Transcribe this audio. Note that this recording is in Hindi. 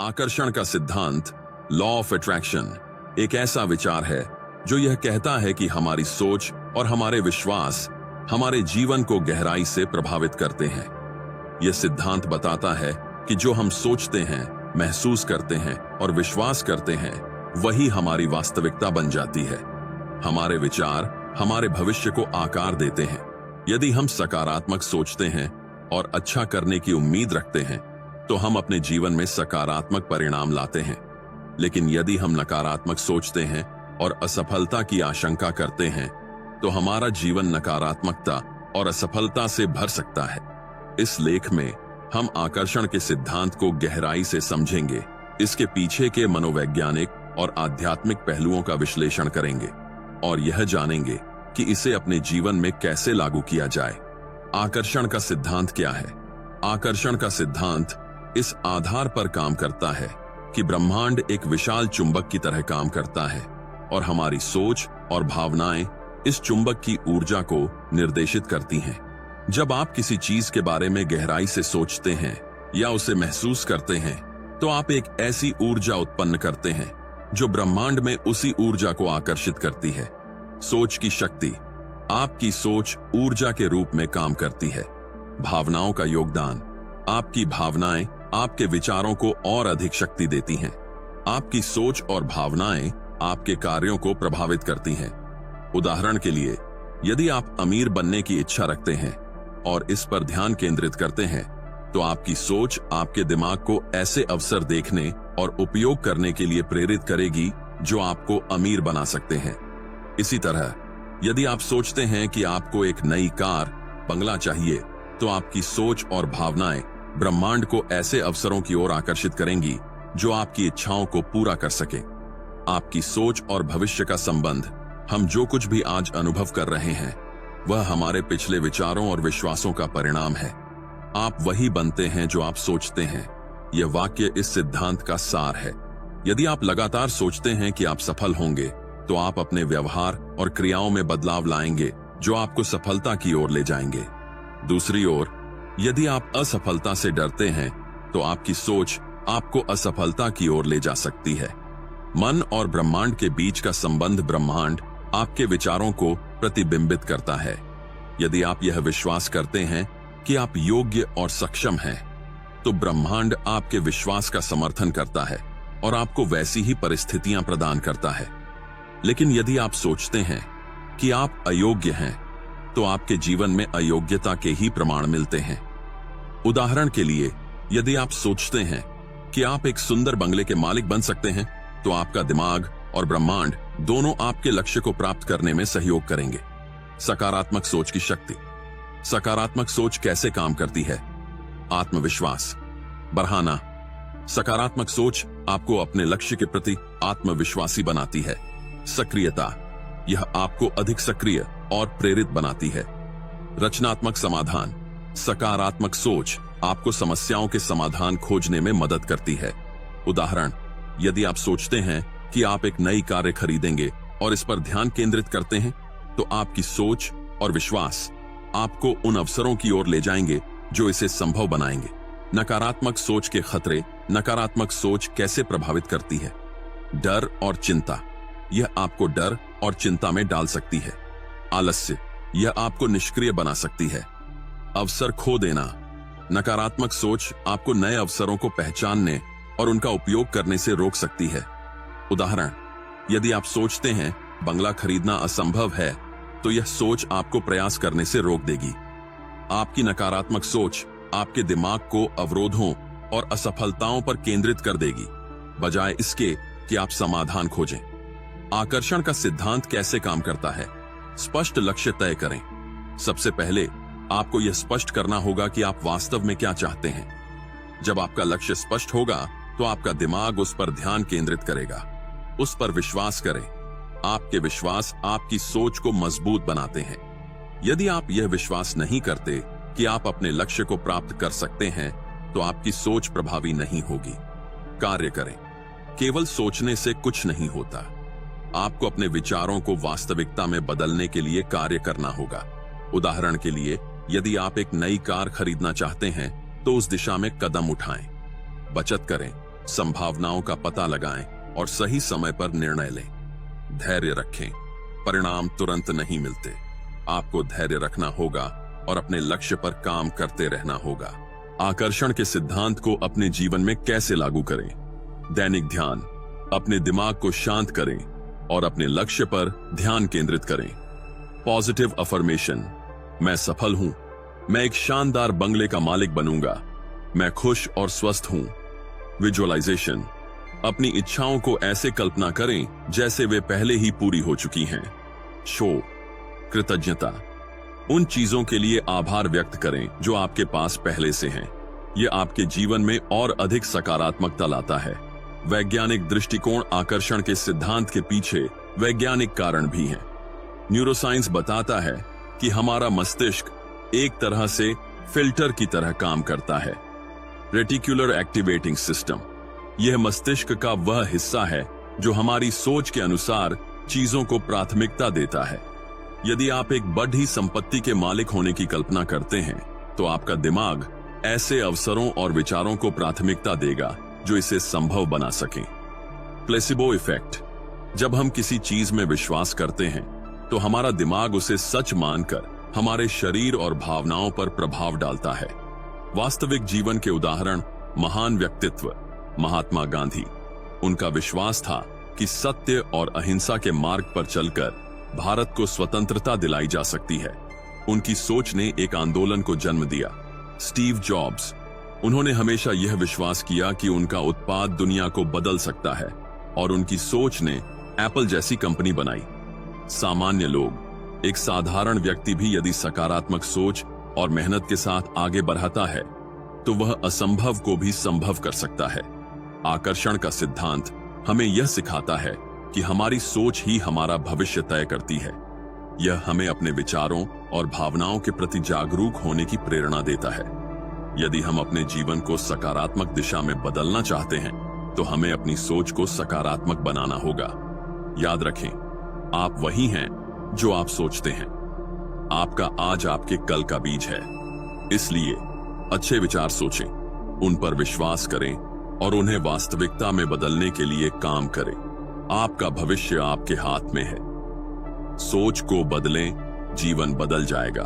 आकर्षण का सिद्धांत, लॉ ऑफ अट्रैक्शन, एक ऐसा विचार है जो यह कहता है कि हमारी सोच और हमारे विश्वास हमारे जीवन को गहराई से प्रभावित करते हैं। यह सिद्धांत बताता है कि जो हम सोचते हैं, महसूस करते हैं और विश्वास करते हैं, वही हमारी वास्तविकता बन जाती है। हमारे विचार हमारे भविष्य को आकार देते हैं। यदि हम सकारात्मक सोचते हैं और अच्छा करने की उम्मीद रखते हैं, तो हम अपने जीवन में सकारात्मक परिणाम लाते हैं। लेकिन यदि हम नकारात्मक सोचते हैं और असफलता की आशंका करते हैं, तो हमारा जीवन नकारात्मकता और असफलता से भर सकता है। इस लेख में हम आकर्षण के सिद्धांत को गहराई से समझेंगे, इसके पीछे के मनोवैज्ञानिक और आध्यात्मिक पहलुओं का विश्लेषण करेंगे और यह जानेंगे कि इसे अपने जीवन में कैसे लागू किया जाए। आकर्षण का सिद्धांत क्या है? आकर्षण का सिद्धांत इस आधार पर काम करता है कि ब्रह्मांड एक विशाल चुंबक की तरह काम करता है और हमारी सोच और भावनाएं इस चुंबक की ऊर्जा को निर्देशित करती हैं। जब आप किसी चीज के बारे में गहराई से सोचते हैं या उसे महसूस करते हैं, तो आप एक ऐसी ऊर्जा उत्पन्न करते हैं जो ब्रह्मांड में उसी ऊर्जा को आकर्षित करती है। सोच की शक्ति, आपकी सोच ऊर्जा के रूप में काम करती है। भावनाओं का योगदान, आपकी भावनाएं आपके विचारों को और अधिक शक्ति देती हैं। आपकी सोच और भावनाएं आपके कार्यों को प्रभावित करती हैं। उदाहरण के लिए, यदि आप अमीर बनने की इच्छा रखते हैं और इस पर ध्यान केंद्रित करते हैं, तो आपकी सोच आपके दिमाग को ऐसे अवसर देखने और उपयोग करने के लिए प्रेरित करेगी जो आपको अमीर बना सकते हैं। इसी तरह, यदि आप सोचते हैं कि आपको एक नई कार, बंगला चाहिए, तो आपकी सोच और भावनाएं ब्रह्मांड को ऐसे अवसरों की ओर आकर्षित करेंगी जो आपकी इच्छाओं को पूरा कर सके। आपकी सोच और भविष्य का संबंध, हम जो कुछ भी आज अनुभव कर रहे हैं, वह हमारे पिछले विचारों और विश्वासों का परिणाम है। आप वही बनते हैं जो आप सोचते हैं। यह वाक्य इस सिद्धांत का सार है। यदि आप लगातार सोचते हैं कि आप सफल होंगे, तो आप अपने व्यवहार और क्रियाओं में बदलाव लाएंगे जो आपको सफलता की ओर ले जाएंगे। दूसरी ओर, यदि आप असफलता से डरते हैं, तो आपकी सोच आपको असफलता की ओर ले जा सकती है। मन और ब्रह्मांड के बीच का संबंध, ब्रह्मांड आपके विचारों को प्रतिबिंबित करता है। यदि आप यह विश्वास करते हैं कि आप योग्य और सक्षम हैं, तो ब्रह्मांड आपके विश्वास का समर्थन करता है और आपको वैसी ही परिस्थितियां प्रदान करता है। लेकिन यदि आप सोचते हैं कि आप अयोग्य हैं, तो आपके जीवन में अयोग्यता के ही प्रमाण मिलते हैं। उदाहरण के लिए, यदि आप सोचते हैं कि आप एक सुंदर बंगले के मालिक बन सकते हैं, तो आपका दिमाग और ब्रह्मांड दोनों आपके लक्ष्य को प्राप्त करने में सहयोग करेंगे। सकारात्मक सोच की शक्ति। सकारात्मक सोच कैसे काम करती है? आत्मविश्वास बढ़ाना। सकारात्मक सोच आपको अपने लक्ष्य के प्रति आत्मविश्वासी बनाती है। सक्रियता, यह आपको अधिक सक्रिय और प्रेरित बनाती है। रचनात्मक समाधान। सकारात्मक सोच आपको समस्याओं के समाधान खोजने में मदद करती है। उदाहरण, यदि आप सोचते हैं कि आप एक नई कार खरीदेंगे और इस पर ध्यान केंद्रित करते हैं, तो आपकी सोच और विश्वास आपको उन अवसरों की ओर ले जाएंगे जो इसे संभव बनाएंगे। नकारात्मक सोच के खतरे। नकारात्मक सोच कैसे प्रभावित करती है? डर और चिंता, यह आपको डर और चिंता में डाल सकती है। आलस्य, यह आपको निष्क्रिय बना सकती है। अवसर खो देना। नकारात्मक सोच आपको नए अवसरों को पहचानने और उनका उपयोग करने से रोक सकती है। उदाहरण, यदि आप सोचते हैं बंगला खरीदना असंभव है, तो यह सोच आपको प्रयास करने से रोक देगी। आपकी नकारात्मक सोच आपके दिमाग को अवरोधों और असफलताओं पर केंद्रित कर देगी, बजाय इसके कि आप समाधान खोजें। आकर्षण का सिद्धांत कैसे काम करता है? स्पष्ट लक्ष्य तय करें। सबसे पहले आपको यह स्पष्ट करना होगा कि आप वास्तव में क्या चाहते हैं। जब आपका लक्ष्य स्पष्ट होगा, तो आपका दिमाग उस पर ध्यान केंद्रित करेगा। उस पर विश्वास करें। आपके विश्वास आपकी सोच को मजबूत बनाते हैं। यदि आप यह विश्वास नहीं करते कि आप अपने लक्ष्य को प्राप्त कर सकते हैं, तो आपकी सोच प्रभावी नहीं होगी। कार्य करें। केवल सोचने से कुछ नहीं होता। आपको अपने विचारों को वास्तविकता में बदलने के लिए कार्य करना होगा। उदाहरण के लिए, यदि आप एक नई कार खरीदना चाहते हैं, तो उस दिशा में कदम उठाएं। बचत करें। संभावनाओं का पता लगाएं और सही समय पर निर्णय लें। धैर्य रखें, परिणाम तुरंत नहीं मिलते। आपको धैर्य रखना होगा और अपने लक्ष्य पर काम करते रहना होगा। आकर्षण के सिद्धांत को अपने जीवन में कैसे लागू करें? दैनिक ध्यान, अपने दिमाग को शांत करें और अपने लक्ष्य पर ध्यान केंद्रित करें। पॉजिटिव अफर्मेशन, मैं सफल हूं, मैं एक शानदार बंगले का मालिक बनूंगा, मैं खुश और स्वस्थ हूं। विजुअलाइजेशन, अपनी इच्छाओं को ऐसे कल्पना करें जैसे वे पहले ही पूरी हो चुकी हैं। शो, कृतज्ञता, उन चीजों के लिए आभार व्यक्त करें जो आपके पास पहले से हैं। यह आपके जीवन में और अधिक सकारात्मकता लाता है। वैज्ञानिक दृष्टिकोण, आकर्षण के सिद्धांत के पीछे वैज्ञानिक कारण भी हैं। न्यूरोसाइंस बताता है कि हमारा मस्तिष्क एक तरह से फिल्टर की तरह काम करता है। रेटिकुलर एक्टिवेटिंग सिस्टम, यह मस्तिष्क का वह हिस्सा है जो हमारी सोच के अनुसार चीजों को प्राथमिकता देता है। यदि आप एक बड़ी संपत्ति के मालिक होने की कल्पना करते हैं तो आपका दिमाग ऐसे अवसरों और विचारों को प्राथमिकता देगा जो इसे संभव बना सकें। प्लेसिबो इफेक्ट, जब हम किसी चीज में विश्वास करते हैं तो हमारा दिमाग उसे सच मानकर हमारे शरीर और भावनाओं पर प्रभाव डालता है। वास्तविक जीवन के उदाहरण, महान व्यक्तित्व महात्मा गांधी, उनका विश्वास था कि सत्य और अहिंसा के मार्ग पर चलकर भारत को स्वतंत्रता दिलाई जा सकती है। उनकी सोच ने एक आंदोलन को जन्म दिया। स्टीव जॉब्स, उन्होंने हमेशा यह विश्वास किया कि उनका उत्पाद दुनिया को बदल सकता है और उनकी सोच ने एप्पल जैसी कंपनी बनाई। सामान्य लोग, एक साधारण व्यक्ति भी यदि सकारात्मक सोच और मेहनत के साथ आगे बढ़ता है तो वह असंभव को भी संभव कर सकता है। आकर्षण का सिद्धांत हमें यह सिखाता है कि हमारी सोच ही हमारा भविष्य तय करती है। यह हमें अपने विचारों और भावनाओं के प्रति जागरूक होने की प्रेरणा देता है। यदि हम अपने जीवन को सकारात्मक दिशा में बदलना चाहते हैं तो हमें अपनी सोच को सकारात्मक बनाना होगा। याद रखें, आप वही हैं जो आप सोचते हैं। आपका आज आपके कल का बीज है। इसलिए अच्छे विचार सोचें, उन पर विश्वास करें और उन्हें वास्तविकता में बदलने के लिए काम करें। आपका भविष्य आपके हाथ में है। सोच को बदलें, जीवन बदल जाएगा।